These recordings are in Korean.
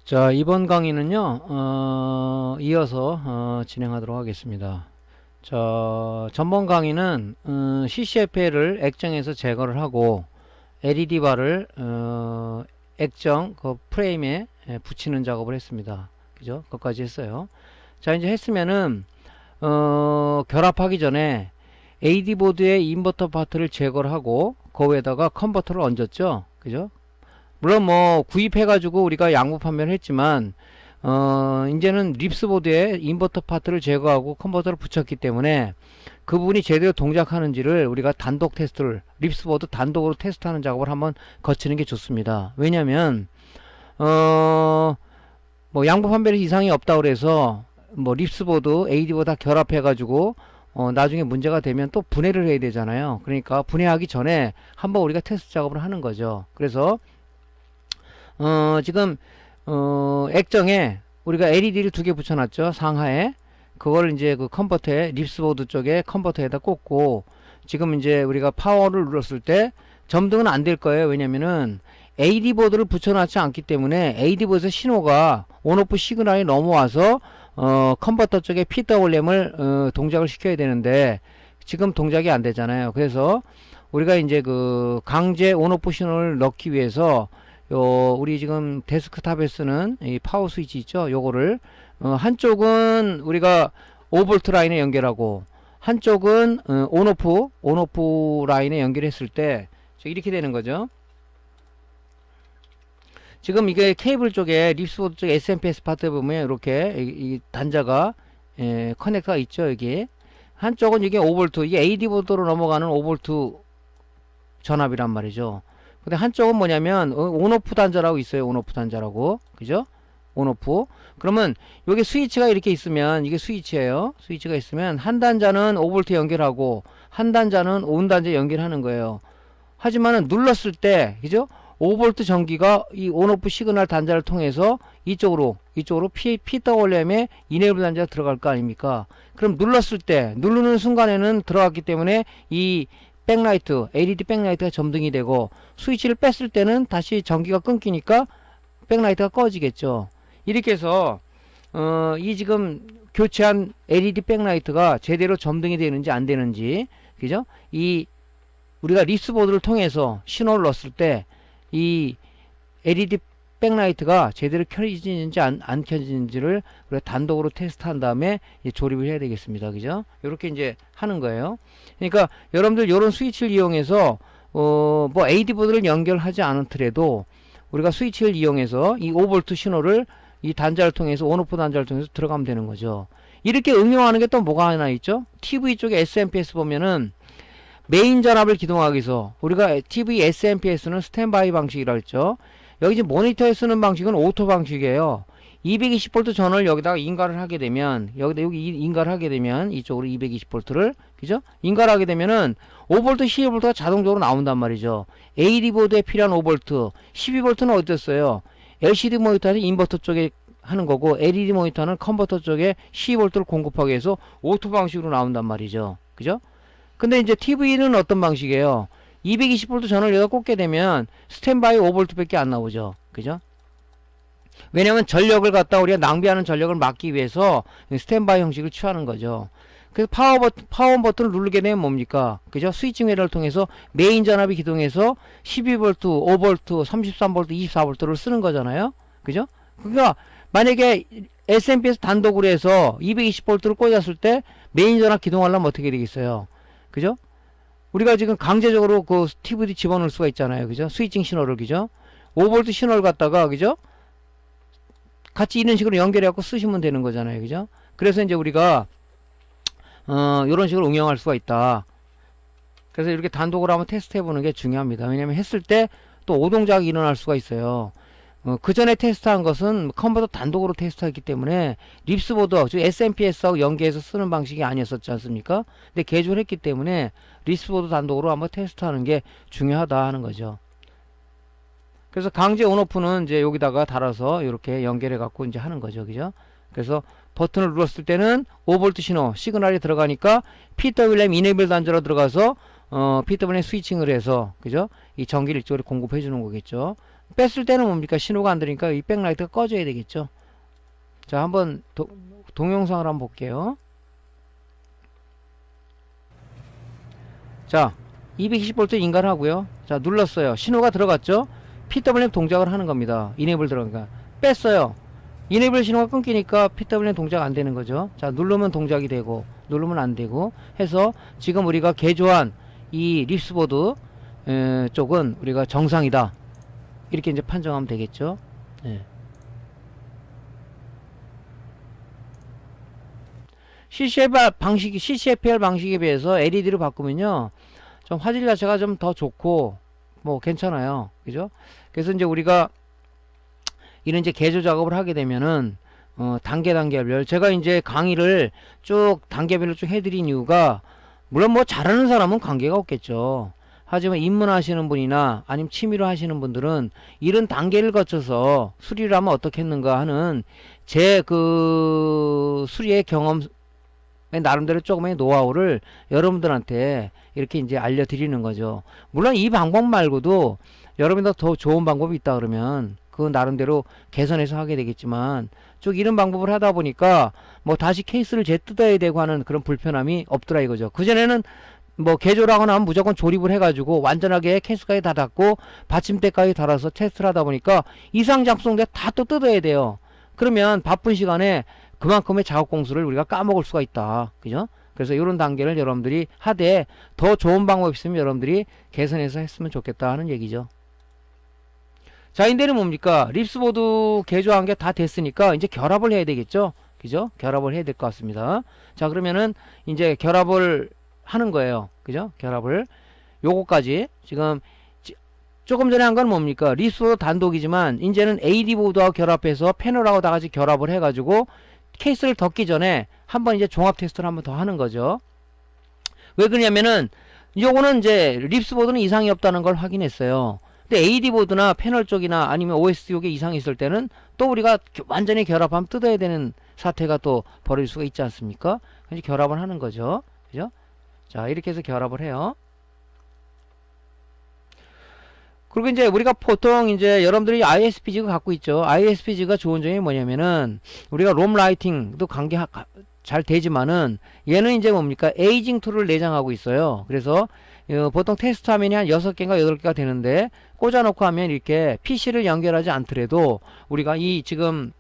자, 이번 강의는요, 이어서 진행하도록 하겠습니다. 자, 전번 강의는 CCFL을 액정에서 제거를 하고 LED바를 액정 그 프레임에 붙이는 작업을 했습니다. 그죠? 그것까지 했어요. 자, 이제 했으면은 결합하기 전에 AD보드의 인버터 파트를 제거를 하고 그 위에다가 컨버터를 얹었죠. 그죠? 물론 뭐 구입해가지고 우리가 양부 판매를 했지만 이제는 립스보드에 인버터 파트를 제거하고 컨버터를 붙였기 때문에 그 부분이 제대로 동작하는지를 우리가 단독 테스트를 립스보드 단독으로 테스트하는 작업을 한번 거치는 게 좋습니다. 왜냐면 뭐 양부 판매를 이상이 없다 그래서 뭐 립스보드 AD보드 다 결합해가지고 나중에 문제가 되면 또 분해를 해야 되잖아요. 그러니까 분해하기 전에 한번 우리가 테스트 작업을 하는 거죠. 그래서 지금 액정에 우리가 LED를 두 개 붙여놨죠. 상하에 그걸 이제 그 컨버터에 립스보드 쪽에 컨버터에다 꽂고 지금 이제 우리가 파워를 눌렀을 때 점등은 안 될 거예요. 왜냐면은 AD보드를 붙여놨지 않기 때문에 AD보드에서 신호가 온오프 시그널이 넘어와서 컨버터 쪽에 PWM을 동작을 시켜야 되는데 지금 동작이 안 되잖아요. 그래서 우리가 이제 그 강제 온오프 신호를 넣기 위해서 우리 지금 데스크탑에 쓰는 이 파워 스위치 있죠? 요거를 한쪽은 우리가 5V 라인에 연결하고 한쪽은 온오프 라인에 연결했을 때 이렇게 되는 거죠. 지금 이게 케이블 쪽에 립스보드 쪽에 SMPS 파트에 보면 이렇게 이 단자가 커넥터가 있죠. 여기 한쪽은 이게 5V 이게 AD 보드로 넘어가는 5V 전압이란 말이죠. 근데 한쪽은 뭐냐면 온오프 단자라고 있어요. 온오프 단자라고. 그죠? 온오프. 그러면 여기 스위치가 이렇게 있으면 이게 스위치예요. 스위치가 있으면 한 단자는 5V 연결하고 한 단자는 온 단자 연결하는 거예요. 하지만은 눌렀을 때 그죠? 5V 전기가 이 온오프 시그널 단자를 통해서 이쪽으로 PWM에 이네이블 단자가 들어갈 거 아닙니까? 그럼 눌렀을 때 누르는 순간에는 들어갔기 때문에 이 백라이트, LED 백라이트가 점등이 되고 스위치를 뺐을 때는 다시 전기가 끊기니까 백라이트가 꺼지겠죠. 이렇게 해서 이 지금 교체한 LED 백라이트가 제대로 점등이 되는지 안 되는지 그죠? 이 우리가 립스보드를 통해서 신호를 넣었을 때 이 LED 백라이트가 제대로 켜지는지 안 켜지는지를 우리가 단독으로 테스트한 다음에 조립을 해야 되겠습니다. 그죠? 이렇게 이제 하는 거예요. 그러니까 여러분들 이런 스위치를 이용해서 뭐 AD 보드를 연결하지 않더라도 우리가 스위치를 이용해서 이 5V 신호를 이 단자를 통해서 온오프 단자를 통해서 들어가면 되는 거죠. 이렇게 응용하는 게 또 뭐가 하나 있죠? TV 쪽에 SMPS 보면은 메인 전압을 기동하기 위해서 우리가 TV SMPS는 스탠바이 방식이라고 했죠. 여기 지금 모니터에 쓰는 방식은 오토 방식이에요. 220V 전원을 여기다가 인가를 하게 되면 여기 인가를 하게 되면 이쪽으로 220V를 그죠? 인가를 하게 되면은 5V, 12V가 자동적으로 나온단 말이죠. AD 보드에 필요한 5V, 12V는 어디 있어요? LCD 모니터는 인버터 쪽에 하는 거고 LED 모니터는 컨버터 쪽에 12V를 공급하기 위해서 오토 방식으로 나온단 말이죠. 그죠? 근데 이제 TV는 어떤 방식이에요? 220V 전원을 여기다 꽂게 되면 스탠바이 5V 밖에 안 나오죠. 그죠? 왜냐면 전력을 갖다 우리가 낭비하는 전력을 막기 위해서 스탠바이 형식을 취하는 거죠. 그래서 파워 버튼을 누르게 되면 뭡니까? 그죠? 스위칭 회로를 통해서 메인 전압이 기동해서 12V, 5V, 33V, 24V를 쓰는 거잖아요. 그죠? 그러니까 만약에 SMPS 단독으로 해서 220V를 꽂았을 때 메인 전압 기동하려면 어떻게 되겠어요? 그죠? 우리가 지금 강제적으로 그 TVD 집어넣을 수가 있잖아요. 그죠? 스위칭 신호를, 그죠? 5V 신호를 갖다가, 그죠? 같이 이런 식으로 연결해갖고 쓰시면 되는 거잖아요. 그죠? 그래서 이제 우리가, 이런 식으로 응용할 수가 있다. 그래서 이렇게 단독으로 한번 테스트 해보는 게 중요합니다. 왜냐면 했을 때 또 오동작이 일어날 수가 있어요. 그 전에 테스트한 것은 컨버터 단독으로 테스트했기 때문에 립스보드, 즉 SMPS하고 연계해서 쓰는 방식이 아니었었지 않습니까? 근데 개조를 했기 때문에 립스보드 단독으로 한번 테스트하는 게 중요하다 하는 거죠. 그래서 강제 온오프는 이제 여기다가 달아서 이렇게 연결해 갖고 이제 하는 거죠. 그죠? 그래서 버튼을 눌렀을 때는 5V 신호, 시그널이 들어가니까 PWM 이네이블 단자로 들어가서 PWM 스위칭을 해서 그죠? 이 전기를 이쪽으로 공급해 주는 거겠죠. 뺐을 때는 뭡니까? 신호가 안 들으니까 이 백라이트가 꺼져야 되겠죠. 자, 한번 동영상을 한번 볼게요. 자, 220V 인간하고요. 자, 눌렀어요. 신호가 들어갔죠? PWM 동작을 하는 겁니다. 이네이블 들어가니까 뺐어요. 이네이블 신호가 끊기니까 PWM 동작 안 되는 거죠. 자, 누르면 동작이 되고 누르면 안 되고 해서 지금 우리가 개조한 이 립스보드 쪽은 우리가 정상이다. 이렇게 이제 판정하면 되겠죠. 예. CCFR 방식에 비해서 LED로 바꾸면요, 좀 화질 자체가 좀 더 좋고, 뭐, 괜찮아요. 그죠? 그래서 이제 우리가 이런 이제 개조 작업을 하게 되면은, 단계별, 제가 이제 강의를 쭉 단계별로 쭉 해드린 이유가, 물론 뭐 잘하는 사람은 관계가 없겠죠. 하지만 입문하시는 분이나 아니면 취미로 하시는 분들은 이런 단계를 거쳐서 수리를 하면 어떻겠는가 하는 제 그 수리의 경험, 나름대로 조금의 노하우를 여러분들한테 이렇게 이제 알려드리는 거죠. 물론 이 방법 말고도 여러분들 더 좋은 방법이 있다 그러면 그 나름대로 개선해서 하게 되겠지만 쭉 이런 방법을 하다 보니까 뭐 다시 케이스를 재뜯어야 되고 하는 그런 불편함이 없더라 이거죠. 그전에는 뭐 개조를 하거나 하면 무조건 조립을 해가지고 완전하게 케이스까지 다 닫고 받침대까지 달아서 테스트를 하다 보니까 이상 작성돼 다 또 뜯어야 돼요. 그러면 바쁜 시간에 그만큼의 작업 공수를 우리가 까먹을 수가 있다. 그죠? 그래서 이런 단계를 여러분들이 하되 더 좋은 방법이 있으면 여러분들이 개선해서 했으면 좋겠다 하는 얘기죠. 자, 인데는 뭡니까? 립스보드 개조한 게 다 됐으니까 이제 결합을 해야 되겠죠? 그죠? 결합을 해야 될 것 같습니다. 자, 그러면은 이제 결합을 하는 거예요. 그죠? 결합을. 요거까지 지금 조금 전에 한 건 뭡니까? 립스보드 단독이지만 이제는 AD보드하고 결합해서 패널하고 다 같이 결합을 해가지고 케이스를 덮기 전에 한번 이제 종합 테스트를 한번 더 하는 거죠. 왜 그러냐면은 요거는 이제 립스보드는 이상이 없다는 걸 확인했어요. 근데 AD보드나 패널 쪽이나 아니면 OS 쪽에 이상이 있을 때는 또 우리가 완전히 결합하면 뜯어야 되는 사태가 또 벌어질 수가 있지 않습니까? 그래서 결합을 하는 거죠. 그죠? 자, 이렇게 해서 결합을 해요. 그리고 이제 우리가 보통 이제 여러분들이 ISPG가 갖고 있죠. ISPG가 좋은 점이 뭐냐면은 우리가 롬 라이팅도 관계 잘 되지만은 얘는 이제 뭡니까? 에이징 툴을 내장하고 있어요. 그래서 보통 테스트 화면이 한 6개인가 8개가 되는데 꽂아놓고 하면 이렇게 PC를 연결하지 않더라도 우리가 이 지금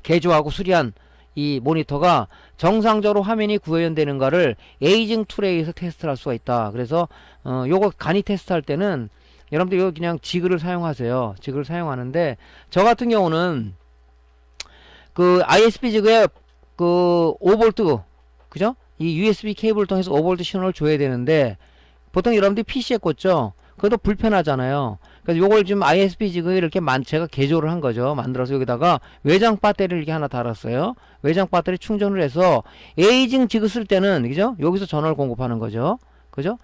개조하고 수리한 이 모니터가 정상적으로 화면이 구현되는가를 에이징 툴에 의해서 테스트를 할 수가 있다. 그래서 요거 간이 테스트할 때는 여러분들 이거 그냥 지그를 사용하세요. 지그를 사용하는데 저 같은 경우는 그 ISP 지그에 그 5V 그죠? 이 USB 케이블을 통해서 5V 신호를 줘야 되는데 보통 여러분들이 PC에 꽂죠. 그것도 불편하잖아요. 그래서 요걸 지금 ISP 지그에 이렇게 제가 개조를 한 거죠. 만들어서 여기다가 외장 배터리를 이렇게 하나 달았어요. 외장 배터리 충전을 해서 에이징 지그 쓸 때는 그죠? 여기서 전원을 공급하는 거죠. 그죠?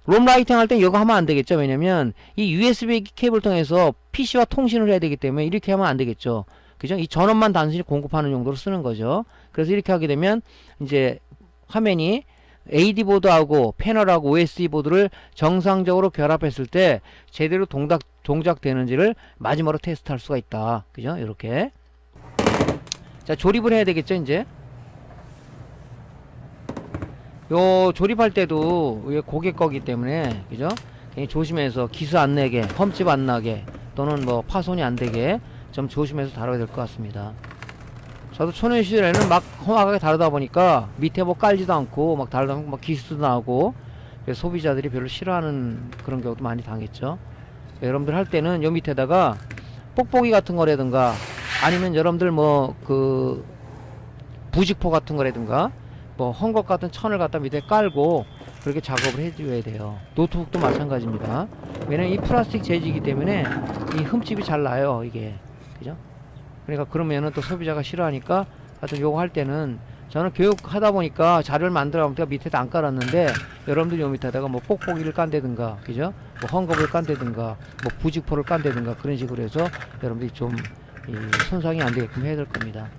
롬 라이팅 할 때 이거 하면 안 되겠죠. 왜냐면 이 USB 케이블 통해서 PC와 통신을 해야 되기 때문에 이렇게 하면 안 되겠죠. 그죠? 이 전원만 단순히 공급하는 용도로 쓰는 거죠. 그래서 이렇게 하게 되면 이제 화면이 AD 보드하고 패널하고 OSD 보드를 정상적으로 결합했을 때 제대로 동작되는지를 마지막으로 테스트할 수가 있다. 그죠? 이렇게. 자, 조립을 해야 되겠죠, 이제. 요 조립할 때도 이게 고객 거기 때문에 그죠? 조심해서 기스 안 내게, 펌집 안 나게 또는 뭐 파손이 안 되게 좀 조심해서 다뤄야 될 것 같습니다. 저도 초년 시절에는 막 험하게 다루다 보니까 밑에 뭐 깔지도 않고 막 다루다 보면 막 기스도 나고 그래서 소비자들이 별로 싫어하는 그런 경우도 많이 당했죠. 여러분들 할 때는 요 밑에다가 뽁뽁이 같은 거라든가 아니면 여러분들 뭐 그 부직포 같은 거라든가 뭐 헝겊 같은 천을 갖다 밑에 깔고 그렇게 작업을 해줘야 돼요. 노트북도 마찬가지입니다. 왜냐면 이 플라스틱 재질이기 때문에 이 흠집이 잘 나요, 이게. 그죠? 그러니까 그러면은 또 소비자가 싫어하니까 하여튼 요거 할 때는 저는 교육하다 보니까 자료를 만들어 보니까 밑에다 안 깔았는데 여러분들이 요 밑에다가 뭐 뽁뽁이를 깐다든가 그죠? 뭐 헝겊을 깐다든가 뭐 부직포를 깐다든가 그런 식으로 해서 여러분들이 좀 이 손상이 안 되게끔 해야 될 겁니다.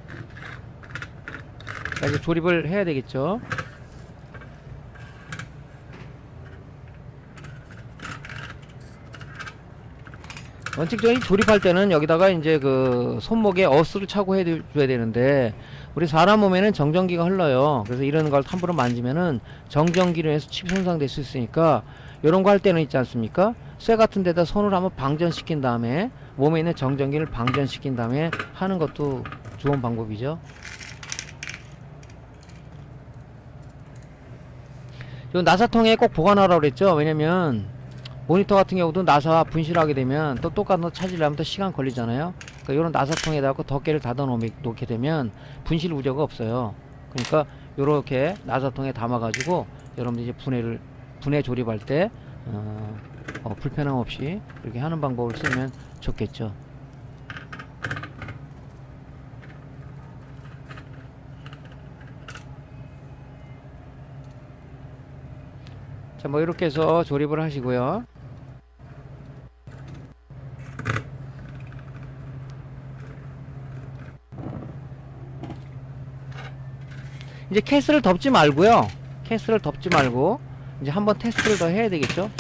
자, 이제 조립을 해야 되겠죠. 원칙적인 조립할 때는 여기다가 이제 그 손목에 어스를 차고 해줘야 되는데 우리 사람 몸에는 정전기가 흘러요. 그래서 이런 걸 함부로 만지면은 정전기로 해서 칩 손상될 수 있으니까 이런 거 할 때는 있지 않습니까? 쇠 같은 데다 손을 한번 방전시킨 다음에 몸에 있는 정전기를 방전시킨 다음에 하는 것도 좋은 방법이죠. 요 나사통에 꼭 보관하라고 그랬죠. 왜냐면 모니터 같은 경우도 나사 분실하게 되면 또 똑같은 거 찾으려면 또 시간 걸리잖아요. 그러니까 요런 나사통에다가 덮개를 닫아 놓게 되면 분실 우려가 없어요. 그러니까 요렇게 나사통에 담아 가지고 여러분들 이제 분해 조립할 때 불편함 없이 이렇게 하는 방법을 쓰면 좋겠죠. 자, 뭐 이렇게 해서 조립을 하시고요. 이제 캐스를 덮지 말고요. 캐스를 덮지 말고 이제 한번 테스트를 더 해야 되겠죠.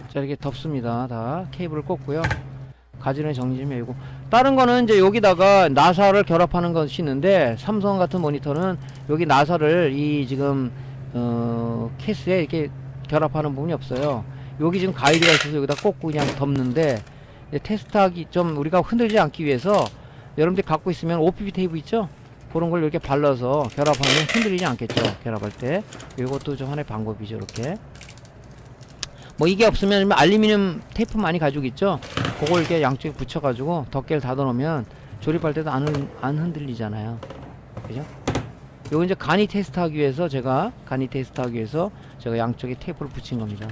자, 이렇게 덮습니다. 다 케이블을 꽂고요. 가지런히 정리 좀 해주고, 다른 거는 이제 여기다가 나사를 결합하는 것이 있는데 삼성 같은 모니터는 여기 나사를 이 지금 케이스에 이렇게 결합하는 부분이 없어요. 여기 지금 가이드가 있어서 여기다 꽂고 그냥 덮는데, 테스트하기 좀 우리가 흔들지 않기 위해서 여러분들이 갖고 있으면 OPP 테이프 있죠? 그런 걸 이렇게 발라서 결합하면 흔들리지 않겠죠. 결합할 때 이것도 좀 하나의 방법이죠. 이렇게 뭐 이게 없으면 알루미늄 테이프 많이 가지고 있죠. 그걸 이렇게 양쪽에 붙여 가지고 덮개를 닫아 놓으면 조립할 때도 안 흔들리잖아요. 그죠? 요거 이제 간이 테스트하기 위해서 제가 양쪽에 테이프를 붙인 겁니다.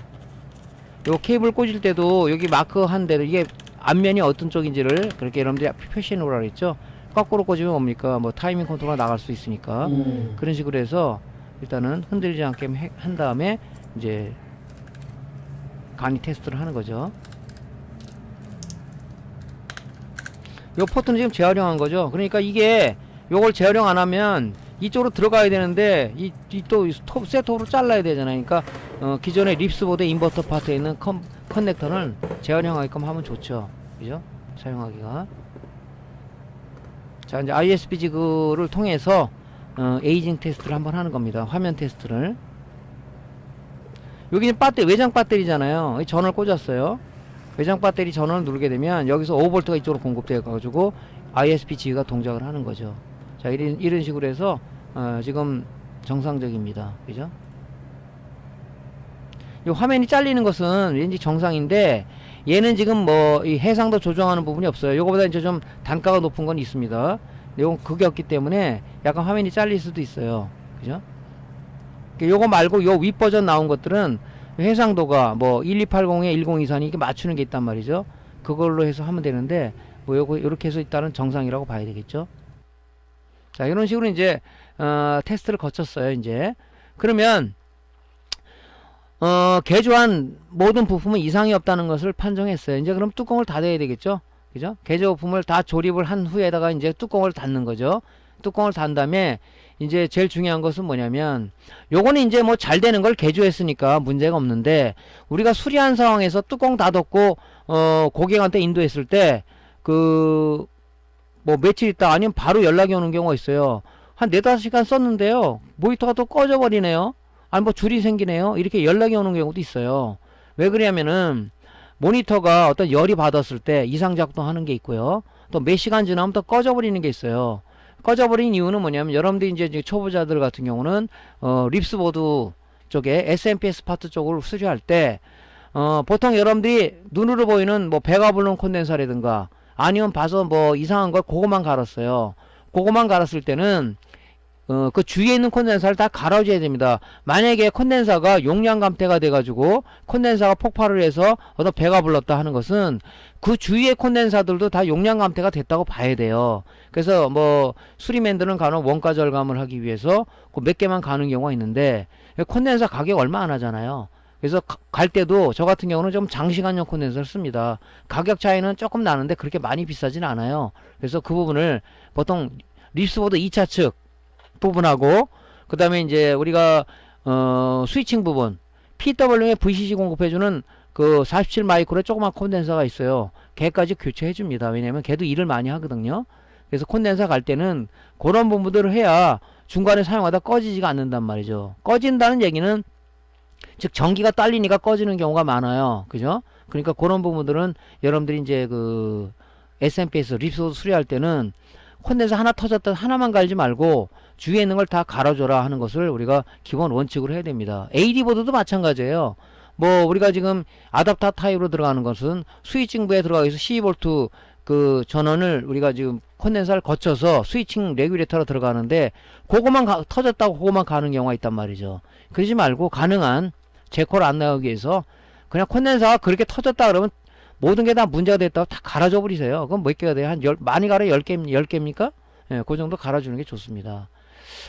요 케이블 꽂을 때도 여기 마크한 데도 이게 앞면이 어떤 쪽인지를 그렇게 여러분들이 표시해 놓으라 그랬죠. 거꾸로 꽂으면 뭡니까? 뭐 타이밍 컨트롤가 나갈 수 있으니까 그런 식으로 해서 일단은 흔들리지 않게 한 다음에 이제 간이 테스트를 하는 거죠. 요 포트는 지금 재활용한 거죠. 그러니까 이게 요걸 재활용 안 하면 이쪽으로 들어가야 되는데 또 셋톱으로 잘라야 되잖아요. 그러니까 기존의 립스보드 인버터 파트에 있는 커넥터는 재활용하게끔 하면 좋죠. 그죠? 사용하기가. 자, 이제 ISP 지그를 통해서 에이징 테스트를 한번 하는 겁니다. 화면 테스트를. 여기는 외장 배터리잖아요. 전원을 꽂았어요. 외장 배터리 전원을 누르게 되면 여기서 5V가 이쪽으로 공급되어 가지고 ISP 지그가 동작을 하는 거죠. 자, 이런 식으로 해서 지금 정상적입니다. 그죠? 이 화면이 잘리는 것은 왠지 정상인데 얘는 지금 뭐 이 해상도 조정하는 부분이 없어요. 요거보다 이제 좀 단가가 높은 건 있습니다. 이건 그게 없기 때문에 약간 화면이 잘릴 수도 있어요. 그죠? 요거 말고 요 윗버전 나온 것들은 해상도가 뭐 1280에 1024니 이렇게 맞추는 게 있단 말이죠. 그걸로 해서 하면 되는데 뭐 요렇게 해서 일단은 정상이라고 봐야 되겠죠. 자, 이런 식으로 이제 테스트를 거쳤어요. 이제 그러면 개조한 모든 부품은 이상이 없다는 것을 판정했어요. 이제 그럼 뚜껑을 닫아야 되겠죠. 그죠? 개조 부품을 다 조립을 한 후에다가 이제 뚜껑을 닫는 거죠. 뚜껑을 단 다음에 이제 제일 중요한 것은 뭐냐면 요거는 이제 뭐 잘 되는 걸 개조했으니까 문제가 없는데 우리가 수리한 상황에서 뚜껑 닫았고 고객한테 인도했을 때 그 뭐 며칠 있다 아니면 바로 연락이 오는 경우가 있어요. 한 4-5시간 썼는데요. 모니터가 또 꺼져 버리네요. 아니 뭐 줄이 생기네요. 이렇게 연락이 오는 경우도 있어요. 왜 그러냐면은 모니터가 어떤 열이 받았을 때 이상 작동하는 게 있고요. 또 몇 시간 지나면 또 꺼져 버리는 게 있어요. 꺼져버린 이유는 뭐냐면 여러분들이 이제 초보자들 같은 경우는 립스보드 쪽에 SMPS 파트 쪽을 수리할 때 보통 여러분들이 눈으로 보이는 뭐 배가 부르는 콘덴서라든가 아니면 봐서 뭐 이상한 걸 그거만 갈았어요. 그거만 갈았을 때는 그 주위에 있는 콘덴서를 다 갈아줘야 됩니다. 만약에 콘덴서가 용량 감퇴가 돼가지고 콘덴서가 폭발을 해서 어떤 배가 불렀다 하는 것은 그 주위의 콘덴서들도 다 용량 감퇴가 됐다고 봐야 돼요. 그래서 뭐 수리맨들은 간혹 원가 절감을 하기 위해서 그 몇 개만 가는 경우가 있는데 콘덴서 가격 얼마 안 하잖아요. 그래서 갈 때도 저 같은 경우는 좀 장시간용 콘덴서를 씁니다. 가격 차이는 조금 나는데 그렇게 많이 비싸진 않아요. 그래서 그 부분을 보통 립스보드 2차 측 부분하고 그 다음에 이제 우리가 스위칭 부분 PWM에 VCC 공급해주는 그 47 마이크로의 조그만 콘덴서가 있어요. 걔까지 교체해 줍니다. 왜냐면 걔도 일을 많이 하거든요. 그래서 콘덴서 갈 때는 그런 부분들을 해야 중간에 사용하다 꺼지지가 않는단 말이죠. 꺼진다는 얘기는 즉 전기가 딸리니까 꺼지는 경우가 많아요. 그죠? 그러니까 그런 부분들은 여러분들이 이제 그 SMPS 립소드 수리할 때는 콘덴서 하나 터졌다 하나만 갈지 말고 주위에 있는 걸 다 갈아줘라 하는 것을 우리가 기본 원칙으로 해야 됩니다. AD보드도 마찬가지예요. 뭐 우리가 지금 아답터 타입으로 들어가는 것은 스위칭부에 들어가 있어 12V 그 전원을 우리가 지금 콘덴서를 거쳐서 스위칭 레귤레이터로 들어가는데 그거만 터졌다고 그거만 가는 경우가 있단 말이죠. 그러지 말고 가능한 제코를 안 나오기 위해서 그냥 콘덴서가 그렇게 터졌다 그러면 모든 게 다 문제가 됐다고 다 갈아줘 버리세요. 그럼 몇 개가 돼요? 많이 갈아 10개입니까? 예, 그 정도 갈아주는 게 좋습니다.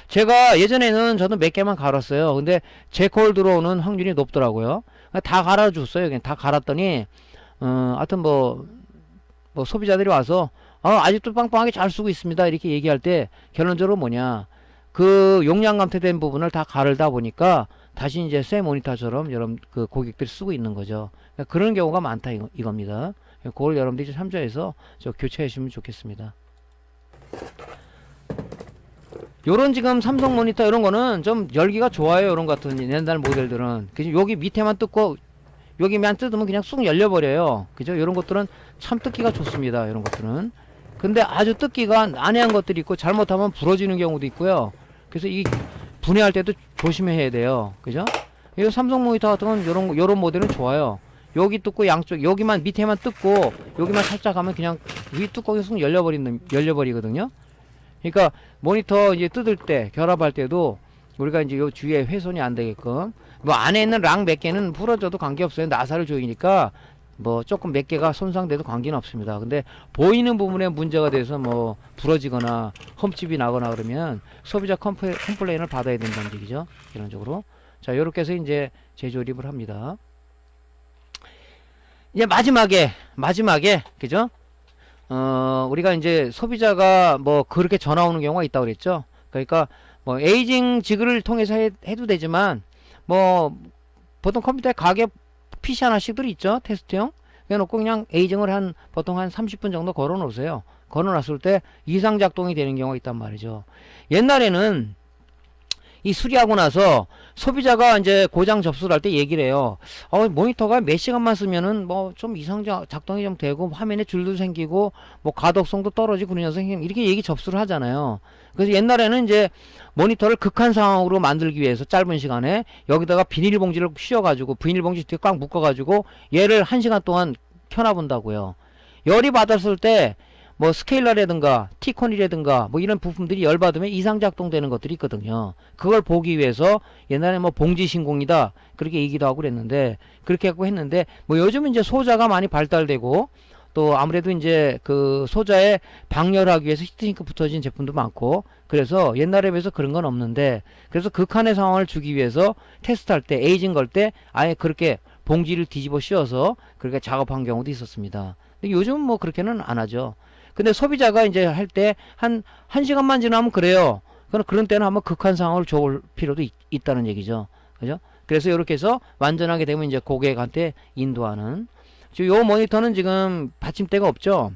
제가 예전에는 저도 몇 개만 갈았어요. 근데 제콜 들어오는 확률이 높더라고요. 다 갈아줬어요. 그냥 다 갈았더니 하여튼 뭐 소비자들이 와서 아직도 빵빵하게 잘 쓰고 있습니다. 이렇게 얘기할 때 결론적으로 뭐냐, 그 용량 감퇴된 부분을 다 가르다 보니까 다시 이제 새 모니터처럼 여러분 그 고객들이 쓰고 있는 거죠. 그러니까 그런 경우가 많다 이겁니다. 그걸 여러분들이 참조해서 교체해 주시면 좋겠습니다. 요런 지금 삼성 모니터 이런 거는 좀 열기가 좋아요. 요런 같은 옛날 모델들은 그죠? 여기 밑에만 뜯고 여기만 뜯으면 그냥 쑥 열려버려요. 그죠? 요런 것들은 참 뜯기가 좋습니다. 이런 것들은. 근데 아주 뜯기가 난해한 것들이 있고 잘못하면 부러지는 경우도 있고요. 그래서 이 분해할 때도 조심해야 돼요. 그죠? 이 삼성 모니터 같은 건 요런 모델은 좋아요. 여기 뜯고 양쪽 여기만 밑에만 뜯고 여기만 살짝 하면 그냥 위 뚜껑이 쑥 열려버리거든요. 그러니까 모니터 이제 뜯을 때 결합할 때도 우리가 이제 요 주위에 훼손이 안 되게끔 뭐 안에 있는 락 몇 개는 부러져도 관계없어요. 나사를 조이니까 뭐 조금 몇 개가 손상돼도 관계는 없습니다. 근데 보이는 부분에 문제가 돼서 뭐 부러지거나 흠집이 나거나 그러면 소비자 컴플레인을 받아야 된다는 얘기죠. 기본적으로. 자, 요렇게 해서 이제 재조립을 합니다. 이제 마지막에 그죠? 우리가 이제 소비자가 뭐 그렇게 전화 오는 경우가 있다고 그랬죠. 그러니까 뭐 에이징 지그를 통해서 해도 되지만 뭐 보통 컴퓨터에 가게 PC 하나씩들 있죠. 테스트용. 해놓고 그냥 에이징을 보통 한 30분 정도 걸어 놓으세요. 걸어 놨을 때 이상 작동이 되는 경우가 있단 말이죠. 옛날에는 이 수리하고 나서 소비자가 이제 고장 접수를 할 때 얘기를 해요. 모니터가 몇 시간만 쓰면은 뭐 좀 이상 작동이 좀 되고 화면에 줄도 생기고 뭐 가독성도 떨어지고 그러면서 이렇게 접수를 하잖아요. 그래서 옛날에는 이제 모니터를 극한 상황으로 만들기 위해서 짧은 시간에 여기다가 비닐봉지를 씌워가지고 비닐봉지 뒤에 꽉 묶어가지고 얘를 1시간 동안 켜놔본다고요. 열이 받았을 때 뭐 스케일러라든가 티콘이라든가 뭐 이런 부품들이 열받으면 이상 작동되는 것들이 있거든요. 그걸 보기 위해서 옛날에 뭐 봉지 신공이다 그렇게 얘기도 하고 그랬는데 그렇게 하고 했는데 뭐 요즘은 이제 소자가 많이 발달되고 또 아무래도 이제 그 소자에 방열하기 위해서 히트싱크 붙어진 제품도 많고 그래서 옛날에 비해서 그런 건 없는데 그래서 극한의 상황을 주기 위해서 테스트할 때 에이징 걸 때 아예 그렇게 봉지를 뒤집어 씌워서 그렇게 작업한 경우도 있었습니다. 근데 요즘은 뭐 그렇게는 안 하죠. 근데 소비자가 이제 할 때 한 시간만 지나면 그래요. 그런 때는 한번 극한 상황을 줘볼 필요도 있다는 얘기죠. 그죠? 그래서 이렇게 해서 완전하게 되면 이제 고객한테 인도하는. 지금 요 모니터는 지금 받침대가 없죠.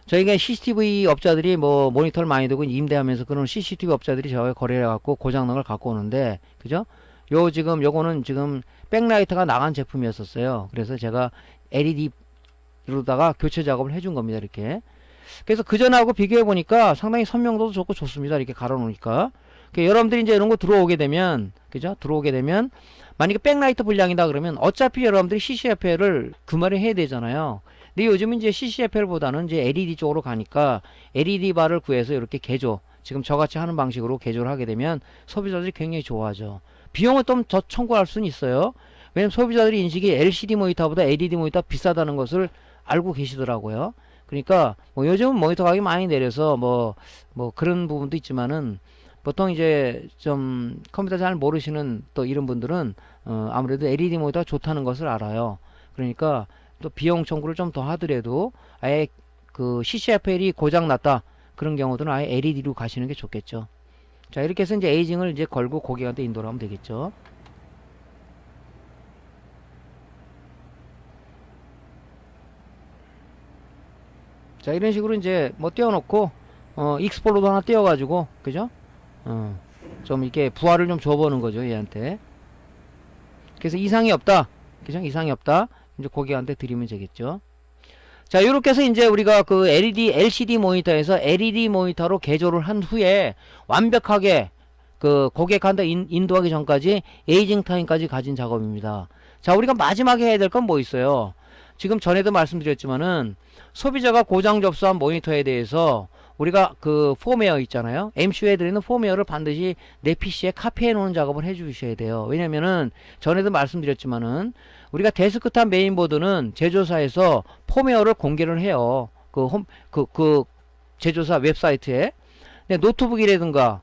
저희가 CCTV 업자들이 뭐 모니터를 많이 두고 임대하면서 그런 CCTV 업자들이 저희 거래해 갖고 고장난 걸 갖고 오는데, 그죠? 요거는 지금 백라이트가 나간 제품이었었어요. 그래서 제가 LED로다가 교체 작업을 해준 겁니다. 이렇게. 그래서 그전하고 비교해 보니까 상당히 선명도도 좋고 좋습니다. 이렇게 갈아 놓으니까. 여러분들이 이제 이런 거 들어오게 되면, 그죠? 들어오게 되면, 만약에 백라이트 분량이다 그러면 어차피 여러분들이 CCFL을 주말에 해야 되잖아요. 근데 요즘은 이제 CCFL보다는 이제 LED 쪽으로 가니까 LED 바를 구해서 이렇게 개조, 지금 저같이 하는 방식으로 개조를 하게 되면 소비자들이 굉장히 좋아하죠. 비용을 좀 더 청구할 수는 있어요. 왜냐면 소비자들이 인식이 LCD 모니터보다 LED 모니터 비싸다는 것을 알고 계시더라고요. 그러니까 뭐 요즘은 모니터 가격이 많이 내려서 뭐 그런 부분도 있지만은 보통 이제 좀 컴퓨터 잘 모르시는 또 이런 분들은 아무래도 LED 모니터가 좋다는 것을 알아요. 그러니까 또 비용 청구를 좀 더 하더라도 아예 그 CCFL이 고장 났다 그런 경우들은 아예 LED로 가시는 게 좋겠죠. 자, 이렇게 해서 이제 에이징을 이제 걸고 고객한테 인도를 하면 되겠죠. 자, 이런 식으로 이제 뭐 띄워놓고, 익스플로도 하나 띄워가지고, 그죠? 좀 이렇게 부하를 좀 줘보는 거죠, 얘한테. 그래서 이상이 없다. 그죠? 이상이 없다. 이제 고객한테 드리면 되겠죠. 자, 요렇게 해서 이제 우리가 그 LCD 모니터에서 LED 모니터로 개조를 한 후에 완벽하게 그 고객한테 인도하기 전까지 에이징 타임까지 가진 작업입니다. 자, 우리가 마지막에 해야 될 건 뭐 있어요? 지금 전에도 말씀드렸지만은 소비자가 고장 접수한 모니터에 대해서 우리가 그 폼웨어 있잖아요. MCU에 들어있는 폼웨어를 반드시 내 PC에 카피해 놓는 작업을 해 주셔야 돼요. 왜냐면은 전에도 말씀드렸지만은 우리가 데스크탑 메인보드는 제조사에서 폼웨어를 공개를 해요. 그 제조사 웹사이트에. 근데 노트북이라든가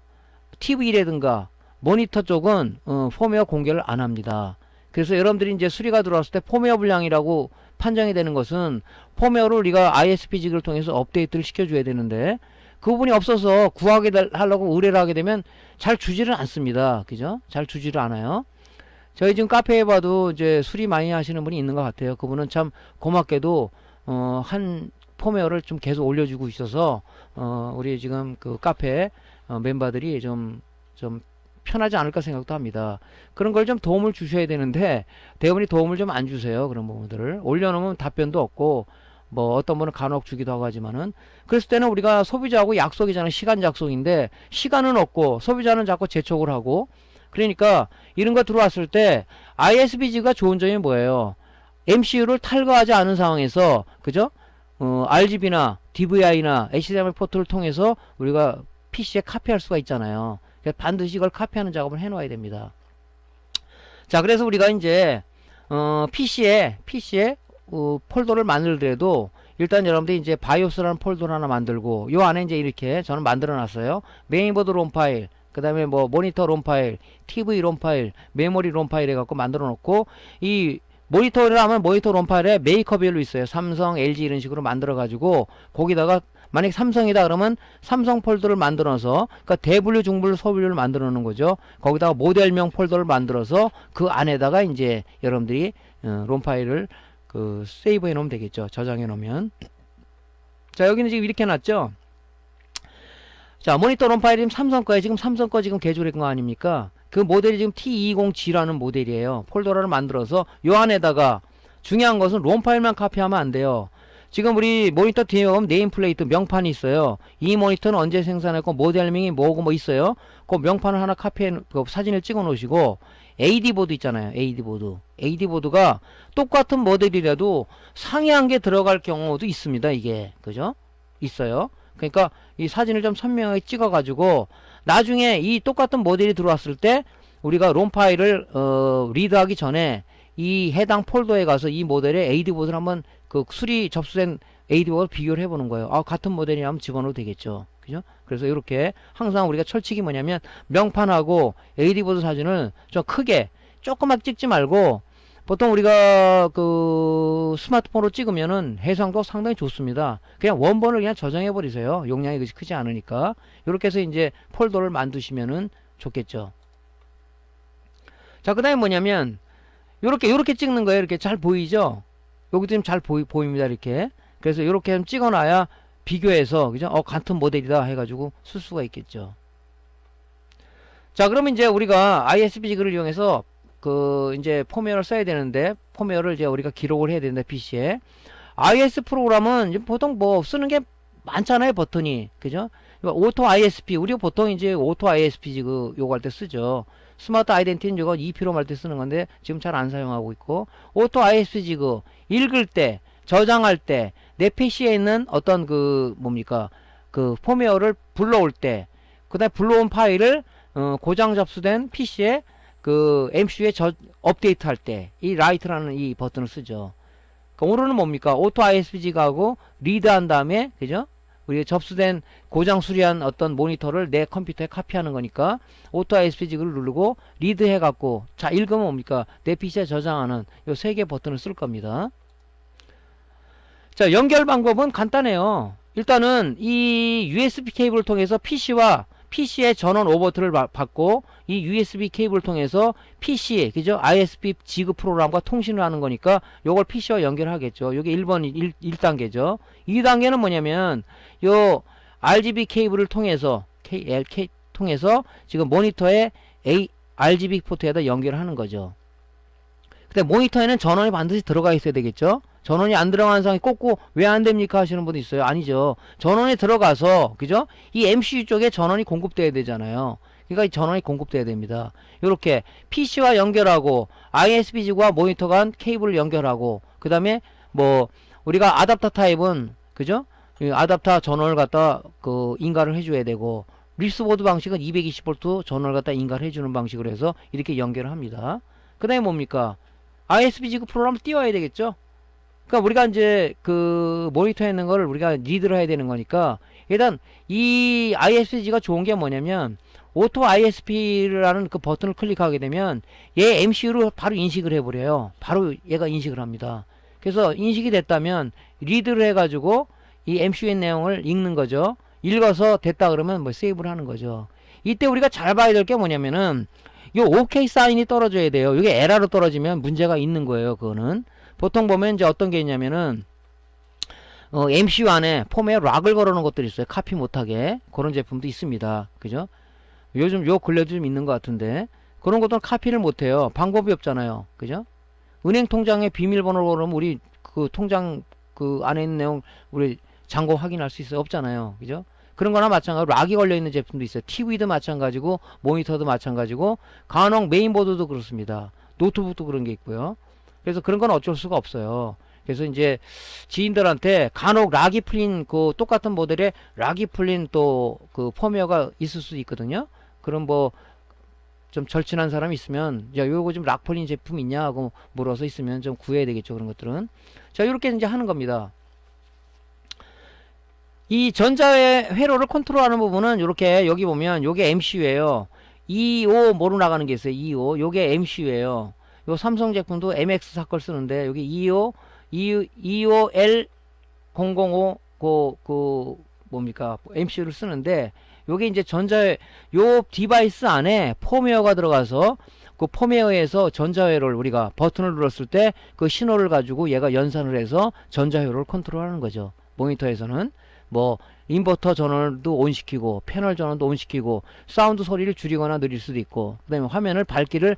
TV라든가 모니터 쪽은 폼웨어 공개를 안 합니다. 그래서 여러분들이 이제 수리가 들어왔을 때 폼웨어 불량이라고 판정이 되는 것은 폼웨어를 우리가 ISP직을 통해서 업데이트를 시켜줘야 되는데 그 부분이 없어서 구하게 하려고 의뢰를 하게 되면 잘 주지를 않습니다. 그죠? 잘 주지를 않아요. 저희 지금 카페에 봐도 이제 수리 많이 하시는 분이 있는 것 같아요. 그분은 참 고맙게도 한 폼웨어를 좀 계속 올려주고 있어서 우리 지금 그 카페 멤버들이 좀 편하지 않을까 생각도 합니다. 그런 걸 좀 도움을 주셔야 되는데 대부분이 도움을 좀 안 주세요. 그런 부분들을 올려놓으면 답변도 없고 뭐 어떤 분은 간혹 주기도 하고 하지만은 그랬을 때는 우리가 소비자하고 약속이잖아요. 시간 약속인데 시간은 없고 소비자는 자꾸 재촉을 하고 그러니까 이런 거 들어왔을 때 ISPG가 좋은 점이 뭐예요? MCU를 탈거하지 않은 상황에서 그죠? RGB나 DVI나 HDMI 포트를 통해서 우리가 PC에 카피할 수가 있잖아요. 반드시 이걸 카피하는 작업을 해 놓아야 됩니다. 자, 그래서 우리가 이제 PC에 폴더를 만들더라도 일단 여러분들이 이제 바이오스라는 폴더를 하나 만들고 요 안에 이제 이렇게 저는 만들어 놨어요. 메인보드 롬 파일, 그 다음에 뭐 모니터 롬 파일, TV 롬 파일, 메모리 롬 파일 해갖고 만들어 놓고 이 모니터를 하면 모니터 롬 파일에 메이커별로 있어요. 삼성, LG 이런 식으로 만들어 가지고 거기다가 만약 삼성이다 그러면 삼성 폴더를 만들어서 그러니까 대분류, 중분류, 소분류를 만들어 놓는 거죠. 거기다가 모델명 폴더를 만들어서 그 안에다가 이제 여러분들이 롬 파일을 그 세이브 해 놓으면 되겠죠. 저장해 놓으면. 자, 여기는 지금 이렇게 놨죠. 자, 모니터 롬 파일이 삼성 거에 지금 삼성 거 지금 개조된 거 아닙니까? 그 모델이 지금 T220G라는 모델이에요. 폴더를 만들어서 요 안에다가 중요한 것은 롬 파일만 카피하면 안 돼요. 지금 우리 모니터 뒤에 보면 네임플레이트 명판이 있어요. 이 모니터는 언제 생산했고 모델명이 뭐고 뭐 있어요. 그 명판을 하나 카피해 그 사진을 찍어 놓으시고 AD 보드 있잖아요. AD 보드. AD 보드가 똑같은 모델이라도 상이한 게 들어갈 경우도 있습니다. 이게. 그죠? 있어요. 그러니까 이 사진을 좀 선명하게 찍어 가지고 나중에 이 똑같은 모델이 들어왔을 때 우리가 롬 파일을 리드하기 전에 이 해당 폴더에 가서 이 모델의 AD 보드를 한번 그 수리 접수된 AD 보드 비교를 해보는 거예요. 아, 같은 모델이라면 집어넣어도 되겠죠. 그죠? 그래서 이렇게 항상 우리가 철칙이 뭐냐면 명판하고 AD 보드 사진을 좀 크게 조그맣게 찍지 말고 보통 우리가 그 스마트폰으로 찍으면은 해상도 상당히 좋습니다. 그냥 원본을 그냥 저장해 버리세요. 용량이 그렇게 크지 않으니까. 이렇게 해서 이제 폴더를 만드시면은 좋겠죠. 자, 그 다음에 뭐냐면 요렇게 찍는 거예요. 이렇게 잘 보이죠? 여기도 좀 잘 보입니다. 이렇게. 그래서 이렇게 좀 찍어놔야 비교해서, 그죠? 같은 모델이다 해가지고 쓸 수가 있겠죠. 자, 그러면 이제 우리가 ISPG를 이용해서 이제 폼웨어를 써야 되는데, 폼웨어를 이제 우리가 기록을 해야 되는데, PC에. IS 프로그램은 보통 뭐 쓰는 게 많잖아요, 버튼이. 그죠? 오토 ISP, 우리가 보통 이제 오토 ISPG 요거 할 때 쓰죠. 스마트 아이덴티티는 이거 EP롬 할 때 쓰는 건데 지금 잘 안 사용하고 있고 오토 ISPG 읽을 때 저장할 때 내 PC에 있는 어떤 뭡니까 그 폼웨어를 불러올 때 그다음에 불러온 파일을 고장 접수된 PC에 MCU에 업데이트 할 때 이 라이트라는 이 버튼을 쓰죠. 오늘은 뭡니까 오토 ISPG가 하고 리드한 다음에 그죠? 우리가 접수된 고장 수리한 어떤 모니터를 내 컴퓨터에 카피하는 거니까 오토 ISPG를 누르고 리드 해갖고 자 읽으면 뭡니까 내 PC에 저장하는 요 세 개 버튼을 쓸 겁니다. 자, 연결 방법은 간단해요. 일단은 이 USB 케이블을 통해서 PC와 PC에 전원 오버트를 받고 이 USB 케이블을 통해서 PC, 그죠? ISP 지그 프로그램과 통신을 하는 거니까 요걸 PC와 연결하겠죠. 요게 1번 1단계죠. 2단계는 뭐냐면 요 RGB 케이블을 통해서 통해서 지금 모니터에 RGB 포트에다 연결하는 거죠. 근데 모니터에는 전원이 반드시 들어가 있어야 되겠죠. 전원이 안 들어가는 상황이 꽂고 왜 안 됩니까 하시는 분도 있어요. 아니죠. 전원이 들어가서 그죠? 이 MCU 쪽에 전원이 공급돼야 되잖아요. 그러니까 이 전원이 공급돼야 됩니다. 이렇게 PC와 연결하고 ISP 지구와 모니터 간 케이블을 연결하고 그 다음에 뭐 우리가 아답터 타입은 그죠? 이 아답터 전원을 갖다 그 인가를 해줘야 되고 립스보드 방식은 220V 전원을 갖다 인가를 해주는 방식으로 해서 이렇게 연결을 합니다. 그 다음에 뭡니까? ISP 지구 프로그램을 띄워야 되겠죠? 그러니까 우리가 이제 그 모니터에 있는 거를 우리가 리드를 해야 되는 거니까 일단 이 ISP가 좋은 게 뭐냐면 오토 ISP라는 그 버튼을 클릭하게 되면 얘 MCU로 바로 인식을 해버려요. 바로 얘가 인식을 합니다. 그래서 인식이 됐다면 리드를 해가지고 이 MCU의 내용을 읽는 거죠. 읽어서 됐다 그러면 뭐 세이브를 하는 거죠. 이때 우리가 잘 봐야 될 게 뭐냐면은 요 OK 사인이 떨어져야 돼요. 이게 에러로 떨어지면 문제가 있는 거예요. 그거는 보통 보면 이제 어떤 게 있냐면은 MCU 안에 폼에 락을 걸어놓은 것들이 있어요. 카피 못하게 그런 제품도 있습니다. 그죠? 요즘 요 근래도 좀 있는 것 같은데 그런 것들은 카피를 못해요. 방법이 없잖아요. 그죠? 은행 통장에 비밀번호를 걸으면 우리 그 통장 그 안에 있는 내용 우리 잔고 확인할 수 있어요? 없잖아요. 그죠? 그런 거나 마찬가지로 락이 걸려있는 제품도 있어요. TV도 마찬가지고 모니터도 마찬가지고 간혹 메인보드도 그렇습니다. 노트북도 그런 게 있고요. 그래서 그런 건 어쩔 수가 없어요. 그래서 이제 지인들한테 간혹 락이 풀린 그 똑같은 모델에 락이 풀린 또 그 펌웨어가 있을 수도 있거든요. 그럼 뭐 좀 절친한 사람이 있으면 야 요거 좀 락 풀린 제품 있냐 하고 물어서 있으면 좀 구해야 되겠죠. 그런 것들은. 자 이렇게 이제 하는 겁니다. 이 전자의 회로를 컨트롤하는 부분은 이렇게 여기 보면 요게 MCU예요. 225 뭐로 나가는 게 있어요. 225 요게 MCU예요. 요 삼성 제품도 MX 사걸 쓰는데 여기 25L005 그 뭡니까 MCU를 쓰는데 요게 이제 전자회 요 디바이스 안에 펌웨어가 들어가서 그 펌웨어에서 전자회로를 우리가 버튼을 눌렀을 때 그 신호를 가지고 얘가 연산을 해서 전자회로를 컨트롤하는 거죠. 모니터에서는 뭐 인버터 전원도 온시키고 패널 전원도 온시키고 사운드 소리를 줄이거나 늘릴 수도 있고 그 다음에 화면을 밝게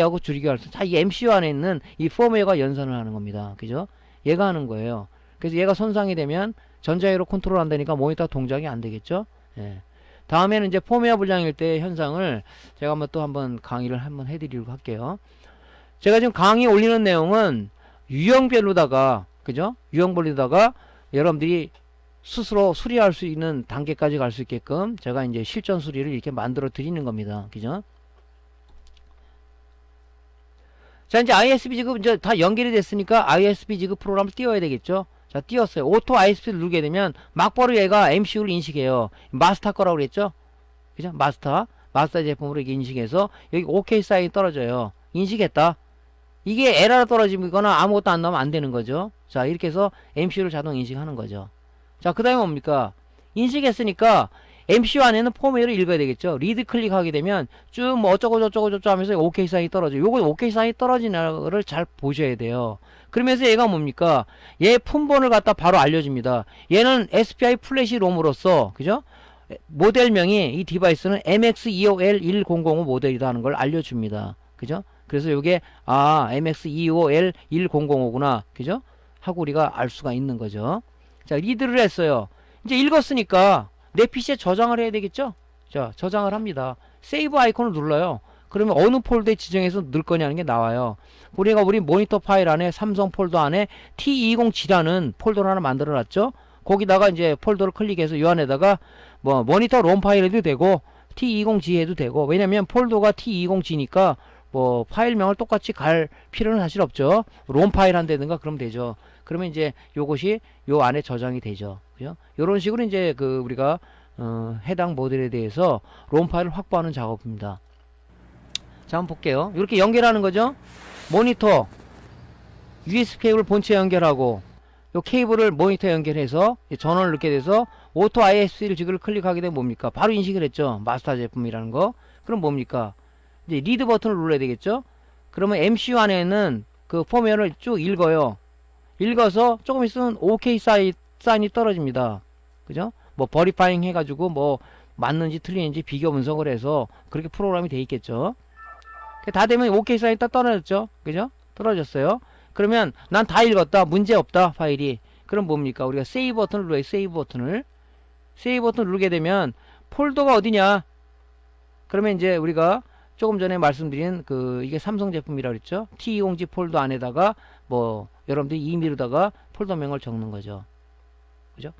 하고 줄이게 할 수 있고 이 MCU 안에 있는 이 펌웨어가 연산을 하는 겁니다. 그죠? 얘가 하는 거예요. 그래서 얘가 손상이 되면 전자회로 컨트롤 한다니까 모니터 동작이 안 되겠죠? 예. 다음에는 이제 펌웨어 불량일 때 현상을 제가 한번 강의를 한번 해드리려고 할게요. 제가 지금 강의 올리는 내용은 유형별로다가 그죠? 유형별로다가 여러분들이 스스로 수리할 수 있는 단계까지 갈 수 있게끔 제가 이제 실전 수리를 이렇게 만들어 드리는 겁니다. 그죠? 자, 이제 ISP 지급 이제 다 연결이 됐으니까 ISP 지급 프로그램을 띄워야 되겠죠? 자, 띄웠어요. 오토 ISP를 누르게 되면 막바로 얘가 MCU를 인식해요. 마스터 거라고 그랬죠? 그죠? 마스터 제품으로 이렇게 인식해서 여기 OK 사인이 떨어져요. 인식했다. 이게 에러가 떨어지거나 아무것도 안 나오면 안 되는 거죠. 자, 이렇게 해서 MCU를 자동 인식하는 거죠. 자, 그 다음에 뭡니까? 인식했으니까 MCU 안에는 펌웨어를 읽어야 되겠죠. 리드 클릭하게 되면 쭉 뭐 어쩌고 저쩌고 하면서 OK 사인이 떨어져요. 요거 OK 사인이 떨어지는 거를 잘 보셔야 돼요. 그러면서 얘가 뭡니까? 얘 품번을 갖다 바로 알려줍니다. 얘는 SPI 플래시 롬으로서 그죠? 모델명이 이 디바이스는 MX25L1005 모델이다 하는 걸 알려줍니다. 그죠? 그래서 요게 MX25L1005구나. 그죠? 하고 우리가 알 수가 있는 거죠. 자, 리드를 했어요. 이제 읽었으니까 내 PC에 저장을 해야 되겠죠? 자, 저장을 합니다. 세이브 아이콘을 눌러요. 그러면 어느 폴더에 지정해서 넣을 거냐는 게 나와요. 우리 모니터 파일 안에 삼성 폴더 안에 T20G라는 폴더를 하나 만들어 놨죠? 거기다가 이제 폴더를 클릭해서 이 안에다가 뭐 모니터 롬 파일 해도 되고 T20G 해도 되고 왜냐면 폴더가 T20G니까 뭐 파일명을 똑같이 갈 필요는 사실 없죠. 롬 파일 한다든가 그러면 되죠. 그러면 이제 요것이 요 안에 저장이 되죠. 그죠? 요런 식으로 이제 그 우리가 해당 모델에 대해서 롬 파일을 확보하는 작업입니다. 자, 한번 볼게요. 이렇게 연결하는 거죠. 모니터 USB 케이블 본체에 연결하고 요 케이블을 모니터에 연결해서 전원을 넣게 돼서 오토 ISP를 클릭하게 되면 뭡니까? 바로 인식을 했죠. 마스터 제품이라는 거. 그럼 뭡니까? 이제 리드 버튼을 눌러야 되겠죠? 그러면 MCU 안에는 그 포맷을 쭉 읽어요. 읽어서 조금 있으면 OK 사인이 떨어집니다. 그죠? 뭐 버리파잉 해가지고 뭐 맞는지 틀리는지 비교 분석을 해서 그렇게 프로그램이 돼 있겠죠. 다 되면 OK 사인이 딱 떨어졌죠. 그죠? 떨어졌어요. 그러면 난 다 읽었다. 문제 없다. 파일이. 그럼 뭡니까? 우리가 세이브 버튼을 눌러요. 세이브 버튼을. 세이브 버튼 누르게 되면 폴더가 어디냐? 그러면 이제 우리가 조금 전에 말씀드린 이게 삼성 제품이라고 그랬죠? T250 폴더 안에다가 뭐 여러분들이 임의로다가 폴더명을 적는 거죠. 그죠?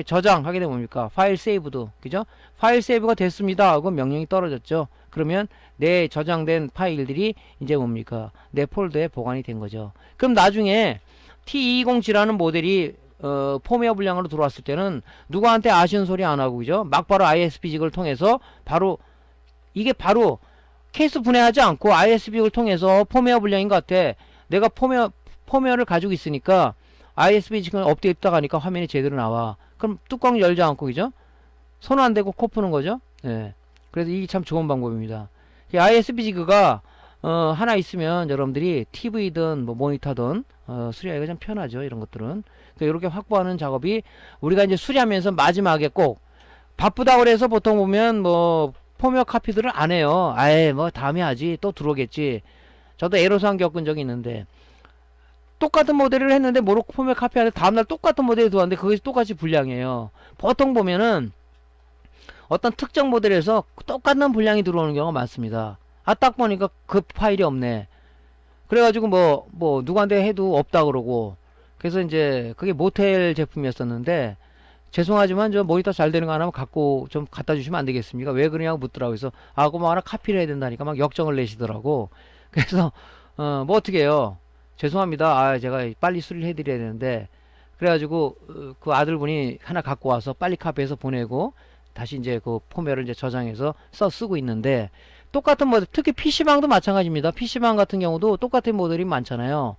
저장하게 되면 뭡니까? 파일 세이브도. 그죠? 파일 세이브가 됐습니다 하고 명령이 떨어졌죠. 그러면 내 저장된 파일들이 이제 뭡니까? 내 폴더에 보관이 된 거죠. 그럼 나중에 T220G라는 모델이 폼웨어 분량으로 들어왔을 때는 누구한테 아쉬운 소리 안 하고, 그죠? 막바로 ISP직을 통해서 바로 이게 바로 케이스 분해하지 않고 ISP직을 통해서 폼웨어 분량인 것 같아. 내가 폼웨어를 가지고 있으니까 ISP직을 업데이트 하니까 화면이 제대로 나와. 그럼 뚜껑 열지 않고, 그죠? 손 안 대고 코 푸는 거죠? 예. 그래서 이게 참 좋은 방법입니다. ISP지그가 하나 있으면 여러분들이 TV든 뭐 모니터든 수리하기가 좀 편하죠. 이런 것들은. 그러니까 이렇게 확보하는 작업이 우리가 이제 수리하면서 마지막에 꼭 바쁘다고 그래서 보통 보면 뭐 폼웨어 카피들을 안 해요. 아예 뭐 다음에 하지. 또 들어오겠지. 저도 애로사항 겪은 적이 있는데 똑같은 모델을 했는데 모로코 폼웨어 카피하는데 다음날 똑같은 모델이 들어왔는데 그것이 똑같이 불량이에요. 보통 보면은 어떤 특정 모델에서 똑같은 분량이 들어오는 경우가 많습니다. 아, 딱 보니까 그 파일이 없네. 그래가지고 뭐 누구한테 해도 없다 그러고. 그래서 이제 그게 모텔 제품이었었는데 죄송하지만 저 모니터 잘 되는 거 하나만 갖고 좀 갖다 주시면 안 되겠습니까? 왜 그러냐고 묻더라고요. 그래서 그거 뭐 하나 카피를 해야 된다니까 막 역정을 내시더라고. 그래서 뭐 어떻게 해요? 죄송합니다. 제가 빨리 수리를 해드려야 되는데 그래가지고 그 아들분이 하나 갖고 와서 빨리 카피해서 보내고 다시 이제 그 폼웨어를 이제 저장해서 쓰고 있는데 똑같은 모델, 특히 PC방도 마찬가지입니다. PC방 같은 경우도 똑같은 모델이 많잖아요.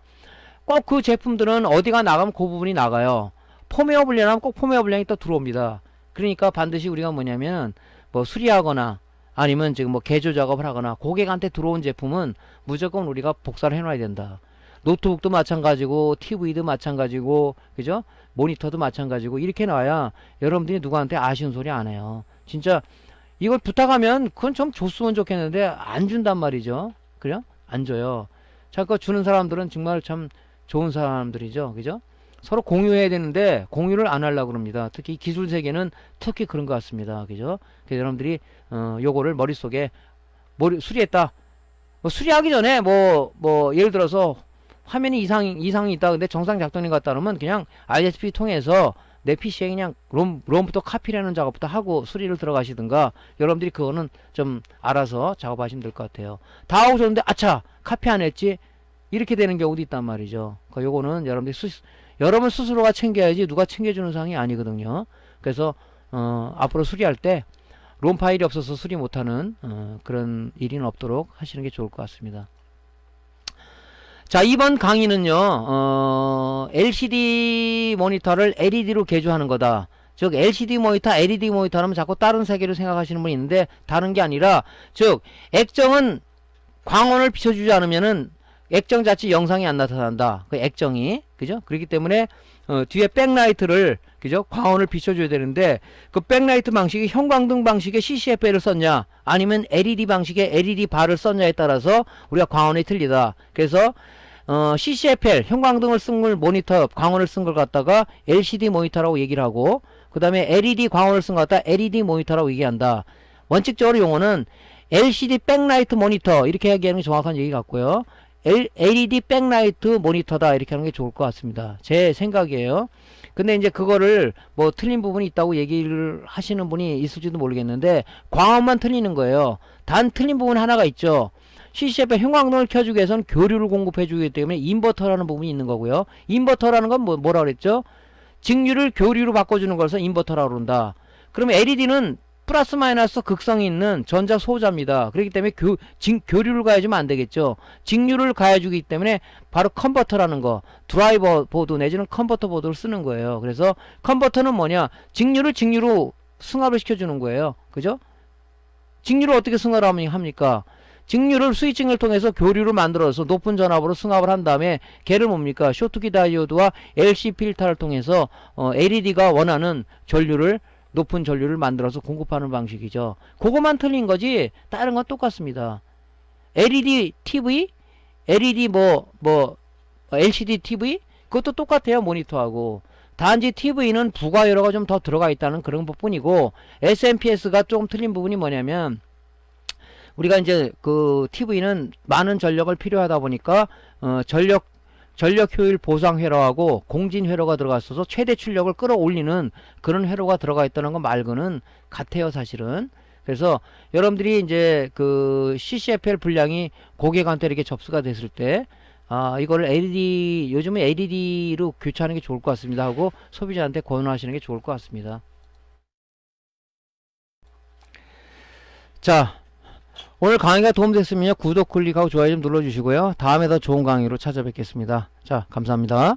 꼭 그 제품들은 어디가 나가면 그 부분이 나가요. 폼웨어 분량하면 꼭 폼웨어 분량이 또 들어옵니다. 그러니까 반드시 우리가 뭐냐면 뭐 수리하거나 아니면 지금 뭐 개조 작업을 하거나 고객한테 들어온 제품은 무조건 우리가 복사를 해놔야 된다. 노트북도 마찬가지고 TV도 마찬가지고 그죠? 모니터도 마찬가지고 이렇게 나와야 여러분들이 누구한테 아쉬운 소리 안 해요. 진짜 이걸 부탁하면 그건 좀 줬으면 좋겠는데 안 준단 말이죠. 그래요? 안 줘요. 자, 그거 주는 사람들은 정말 참 좋은 사람들이죠. 그죠? 서로 공유해야 되는데 공유를 안 하려고 그럽니다. 특히 기술 세계는 특히 그런 것 같습니다. 그죠? 그래서 여러분들이 요거를 머릿속에 수리했다. 뭐 수리하기 전에 뭐 예를 들어서 화면이 이상이 있다. 근데 정상 작동인 것 같다 그러면 그냥 ISP 통해서 내 PC에 그냥 롬부터 카피라는 작업부터 하고 수리를 들어가시든가 여러분들이 그거는 좀 알아서 작업하시면 될 것 같아요. 다 하고 줬는데 아차 카피 안 했지 이렇게 되는 경우도 있단 말이죠. 요거는 여러분들이 여러분 스스로가 챙겨야지 누가 챙겨주는 상황이 아니거든요. 그래서 앞으로 수리할 때 롬 파일이 없어서 수리 못하는 그런 일이 없도록 하시는 게 좋을 것 같습니다. 자, 이번 강의는요, LCD 모니터를 LED로 개조하는 거다. 즉, LCD 모니터, LED 모니터 하면 자꾸 다른 세계로 생각하시는 분이 있는데, 다른 게 아니라, 즉, 액정은 광원을 비춰주지 않으면은, 액정 자체 영상이 안 나타난다. 그 액정이. 그죠? 그렇기 때문에, 뒤에 백라이트를, 그죠? 광원을 비춰줘야 되는데, 그 백라이트 방식이 형광등 방식의 CCFL을 썼냐, 아니면 LED 방식의 LED 바를 썼냐에 따라서 우리가 광원이 틀리다. 그래서, CCFL, 형광등을 쓴 걸 모니터, 광원을 쓴 걸 갖다가 LCD 모니터라고 얘기를 하고, 그 다음에 LED 광원을 쓴 걸 갖다가 LED 모니터라고 얘기한다. 원칙적으로 용어는 LCD 백라이트 모니터, 이렇게 얘기하는 게 정확한 얘기 같고요. LED 백라이트 모니터다, 이렇게 하는 게 좋을 것 같습니다. 제 생각이에요. 근데 이제 그거를 뭐 틀린 부분이 있다고 얘기를 하시는 분이 있을지도 모르겠는데, 광원만 틀리는 거예요. 단 틀린 부분 하나가 있죠. CCF에 형광등을 켜주기 위해서는 교류를 공급해주기 때문에 인버터라는 부분이 있는 거고요. 인버터라는 건 뭐라 그랬죠? 직류를 교류로 바꿔주는 것을 인버터라고 그런다. 그러면 LED는 플러스 마이너스 극성이 있는 전자 소자입니다. 그렇기 때문에 교류를 가해주면 안 되겠죠. 직류를 가해주기 때문에 바로 컨버터라는 거, 드라이버 보드 내지는 컨버터 보드를 쓰는 거예요. 그래서 컨버터는 뭐냐? 직류를 직류로 승합을 시켜주는 거예요. 그죠? 직류를 어떻게 승합을 합니까? 직류를 스위칭을 통해서 교류를 만들어서 높은 전압으로 승합을 한 다음에 걔를 뭡니까? 쇼트키 다이오드와 LC 필터를 통해서 LED가 원하는 전류를 높은 전류를 만들어서 공급하는 방식이죠. 그거만 틀린 거지 다른 건 똑같습니다. LED TV, LED LCD TV 그것도 똑같아요. 모니터하고. 단지 TV는 부가열어가 좀 더 들어가 있다는 그런 부분이고 SMPS가 조금 틀린 부분이 뭐냐면 우리가 이제 그 TV는 많은 전력을 필요하다 보니까 전력 효율 보상 회로하고 공진 회로가 들어가 있어서 최대 출력을 끌어올리는 그런 회로가 들어가 있다는 거 말고는 같아요, 사실은. 그래서 여러분들이 이제 그 CCFL 분량이 고객한테 이렇게 접수가 됐을 때 이거를 LED, 요즘은 LED로 교체하는 게 좋을 것 같습니다 하고 소비자한테 권유하시는 게 좋을 것 같습니다. 자, 오늘 강의가 도움됐으면 구독, 클릭하고 좋아요 좀 눌러주시고요. 다음에 더 좋은 강의로 찾아뵙겠습니다. 자, 감사합니다.